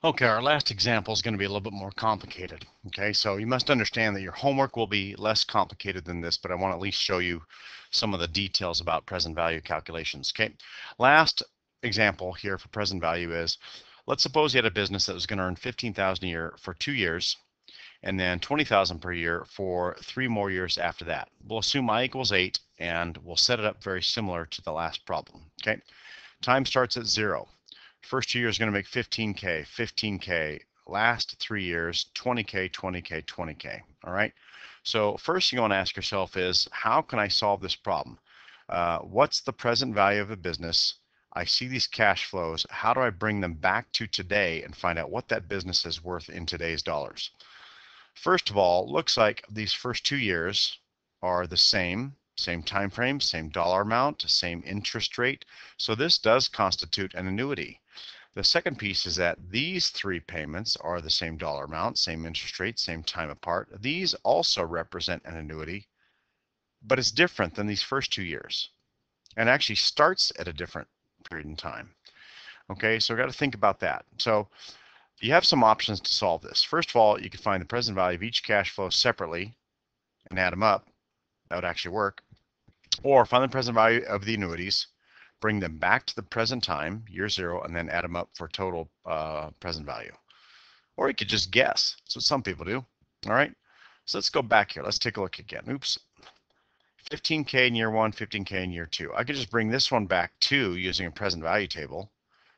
Okay, our last example is going to be a little bit more complicated. Okay, so you must understand that your homework will be less complicated than this, but I want to at least show you some of the details about present value calculations. Okay, last example here for present value is, let's suppose you had a business that was going to earn 15,000 a year for 2 years, and then 20,000 per year for 3 more years after that. We'll assume I equals 8, and we'll set it up very similar to the last problem. Okay, time starts at 0. First 2 years is going to make 15K, 15K. Last 3 years, 20K, 20K, 20K. All right. So first thing you want to ask yourself is, how can I solve this problem? What's the present value of the business? I see these cash flows. How do I bring them back to today and find out what that business is worth in today's dollars? First of all, looks like these first 2 years are the same time frame, same dollar amount, same interest rate. So this does constitute an annuity. The second piece is that these 3 payments are the same dollar amount, same interest rate, same time apart. These also represent an annuity, but it's different than these first 2 years and actually starts at a different period in time. Okay, so we've got to think about that. So you have some options to solve this. First of all, you can find the present value of each cash flow separately and add them up. That would actually work. Or find the present value of the annuities, bring them back to the present time, year 0, and then add them up for total present value. Or you could just guess. That's what some people do. All right. So let's go back here. Let's take a look again. Oops. 15K in year 1, 15K in year 2. I could just bring this one back 2 using a present value table.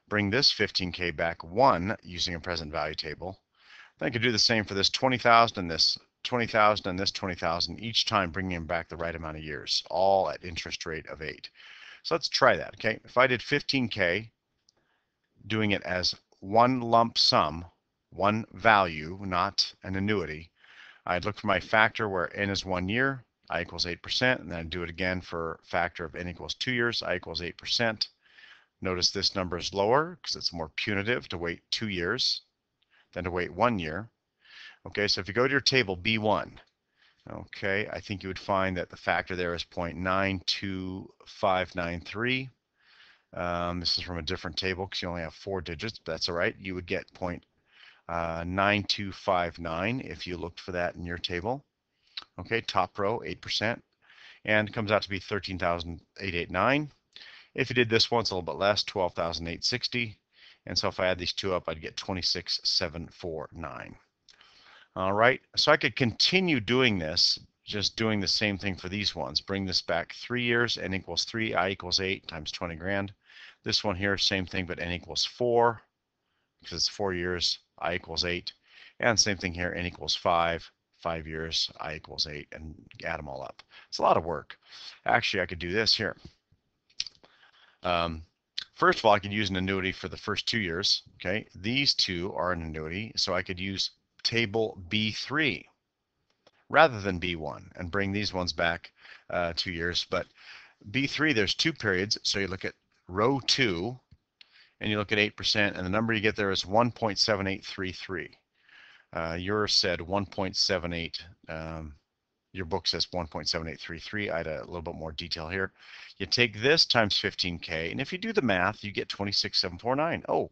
Bring this 15K back 1 using a present value table. Then I could do the same for this 20,000 and this 20,000 and this 20,000, each time bringing them back the right amount of years, all at interest rate of 8. So let's try that. Okay. If I did 15K, doing it as one lump sum, one value, not an annuity, I'd look for my factor where n is 1 year, I equals 8%, and then I'd do it again for factor of n equals 2 years, I equals 8%. Notice this number is lower because it's more punitive to wait 2 years than to wait 1 year. Okay, so if you go to your table B1, okay, I think you would find that the factor there is 0.92593. This is from a different table because you only have 4 digits, but that's all right. You would get 0.9259 if you looked for that in your table. Okay, top row, 8%, and it comes out to be 13,889. If you did this one, it's a little bit less, 12,860. And so if I add these two up, I'd get 26,749. All right, so I could continue doing this, just doing the same thing for these ones. Bring this back 3 years, n equals 3, I equals 8 times 20 grand. This one here, same thing, but n equals 4, because it's 4 years, I equals 8. And same thing here, n equals 5, 5 years, I equals 8, and add them all up. It's a lot of work. Actually, I could do this here. First of all, I could use an annuity for the first 2 years. Okay, these two are an annuity, so I could use table B3 rather than B1 and bring these ones back 2 years. But B3, there's 2 periods, so you look at row 2 and you look at 8%, and the number you get there is 1.7833. Yours said 1.78. Your book says 1.7833. I had a little bit more detail here. You take this times 15K, and if you do the math, you get 26,749. Oh,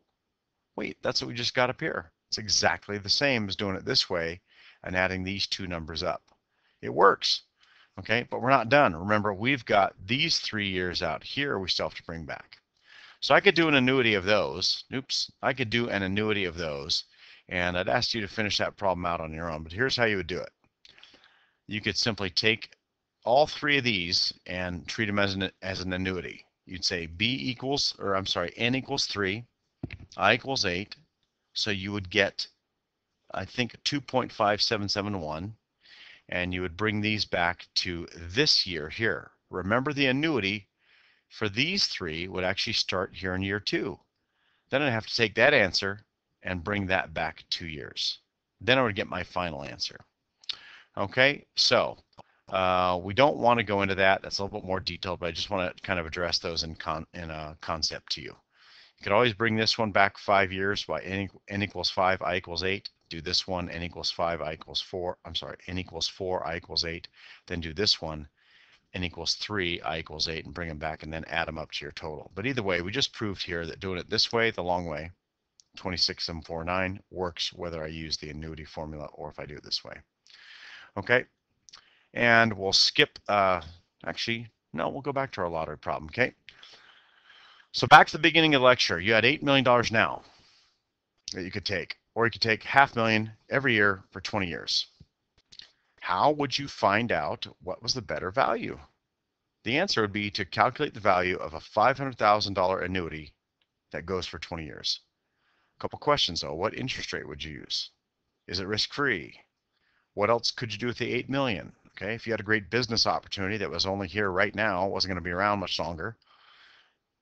wait, that's what we just got up here. It's exactly the same as doing it this way and adding these two numbers up. It works, okay? But we're not done. Remember, we've got these 3 years out here we still have to bring back. So I could do an annuity of those. Oops, I could do an annuity of those, and I'd ask you to finish that problem out on your own, but here's how you would do it. You could simply take all 3 of these and treat them as an annuity. You'd say n equals 3, I equals 8, so you would get, I think, 2.5771, and you would bring these back to this year here. Remember, the annuity for these 3 would actually start here in year 2. Then I'd have to take that answer and bring that back 2 years. Then I would get my final answer. Okay, so we don't want to go into that. That's a little bit more detailed, but I just want to kind of address those in a concept to you. You could always bring this one back 5 years by n equals 5, I equals 8. Do this one, n equals 5, I equals 4. I'm sorry, n equals 4, I equals 8. Then do this one, n equals 3, I equals 8, and bring them back and then add them up to your total. But either way, we just proved here that doing it this way, the long way, 26749 works whether I use the annuity formula or if I do it this way. Okay, and we'll skip, actually, no, we'll go back to our lottery problem, okay? So back to the beginning of the lecture, you had $8 million now that you could take, or you could take $500,000 every year for 20 years. How would you find out what was the better value? The answer would be to calculate the value of a $500,000 annuity that goes for 20 years. A couple questions though. What interest rate would you use? Is it risk-free? What else could you do with the $8 million? Okay, if you had a great business opportunity that was only here right now, wasn't going to be around much longer,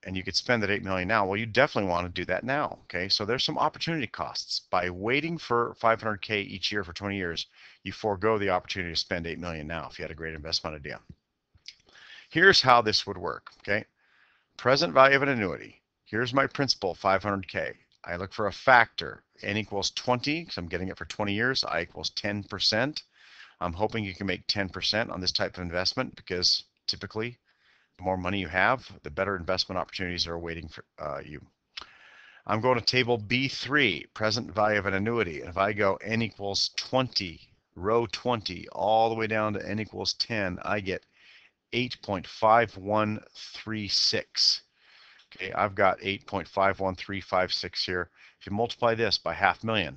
and you could spend that $8 million now, well, you definitely want to do that now. Okay, so there's some opportunity costs. By waiting for $500K each year for 20 years, you forego the opportunity to spend $8 million now if you had a great investment idea. Here's how this would work. Okay, present value of an annuity. Here's my principal, 500K. I look for a factor, n equals 20, because I'm getting it for 20 years. I equals 10%. I'm hoping you can make 10% on this type of investment, because typically the more money you have, the better investment opportunities are awaiting for you. I'm going to table B3, present value of an annuity. And if I go n equals 20, row 20, all the way down to n equals 10, I get 8.5136. Okay, I've got 8.51356 here. If you multiply this by $500,000,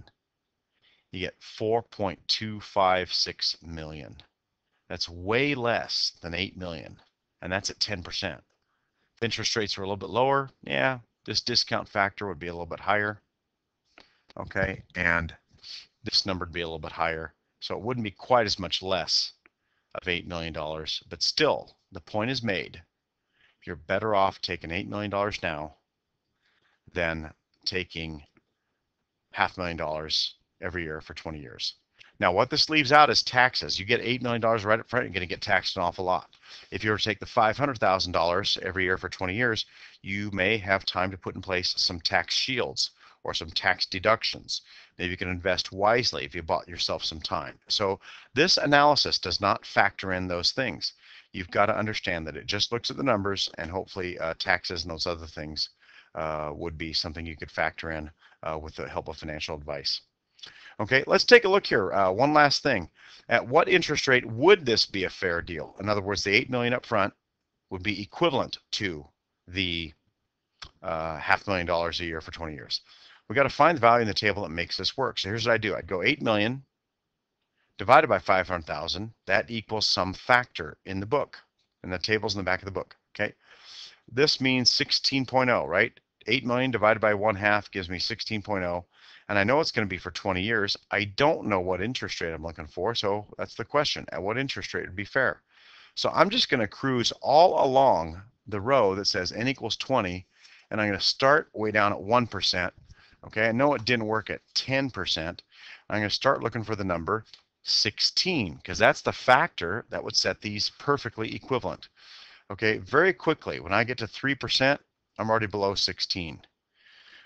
you get 4.256 million. That's way less than 8 million, and that's at 10%. If interest rates were a little bit lower, yeah, this discount factor would be a little bit higher. Okay, and this number would be a little bit higher, so it wouldn't be quite as much less of $8 million, but still, the point is made. You're better off taking $8 million now than taking $500,000 every year for 20 years. Now, what this leaves out is taxes. You get $8 million right up front, you're going to get taxed an awful lot. If you were to take the $500,000 every year for 20 years, you may have time to put in place some tax shields or some tax deductions. Maybe you can invest wisely if you bought yourself some time. So this analysis does not factor in those things. You've got to understand that it just looks at the numbers, and hopefully taxes and those other things would be something you could factor in with the help of financial advice. Okay, let's take a look here. One last thing. At what interest rate would this be a fair deal? In other words, the $8 million up front would be equivalent to the $500,000 a year for 20 years. We got to find the value in the table that makes this work. So here's what I do. I'd go 8 million divided by 500,000. That equals some factor in the book, and the table's in the back of the book. Okay, this means 16.0, right? 8 million divided by 1/2 gives me 16.0, and I know it's going to be for 20 years. I don't know what interest rate I'm looking for, so that's the question. At what interest rate would be fair? So I'm just going to cruise all along the row that says n equals 20, and I'm going to start way down at 1%. Okay, I know it didn't work at 10%. I'm going to start looking for the number 16, because that's the factor that would set these perfectly equivalent. Okay, very quickly, when I get to 3%, I'm already below 16.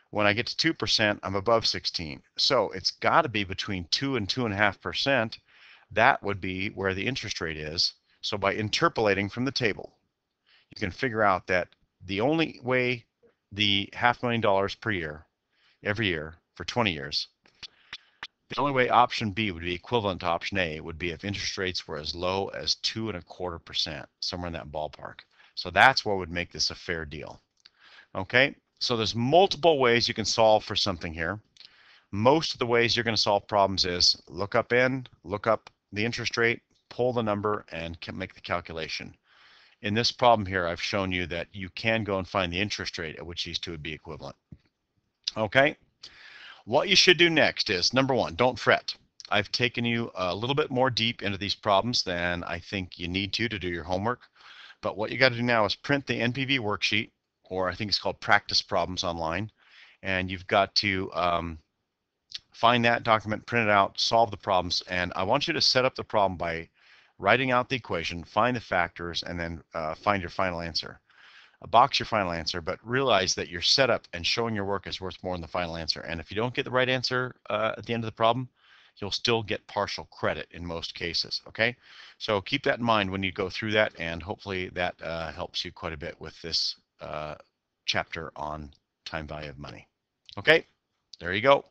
When I get to 2%, I'm above 16. So it's got to be between 2 and 2.5%. That would be where the interest rate is. So by interpolating from the table, you can figure out that the only way the $500,000 per year, every year for 20 years, the only way option B would be equivalent to option A would be if interest rates were as low as 2.25%, somewhere in that ballpark. So that's what would make this a fair deal. Okay, so there's multiple ways you can solve for something here. Most of the ways you're going to solve problems is look up n, look up the interest rate, pull the number, and make the calculation. In this problem here, I've shown you that you can go and find the interest rate at which these two would be equivalent. Okay, what you should do next is, number one, don't fret. I've taken you a little bit more deep into these problems than I think you need to do your homework. But what you got to do now is print the NPV worksheet, or I think it's called practice problems online, and you've got to find that document, print it out, solve the problems, and I want you to set up the problem by writing out the equation, find the factors, and then find your final answer. Box your final answer, but realize that your setup and showing your work is worth more than the final answer. And if you don't get the right answer at the end of the problem, you'll still get partial credit in most cases. Okay, so keep that in mind when you go through that, and hopefully that helps you quite a bit with this chapter on time value of money. Okay, There you go.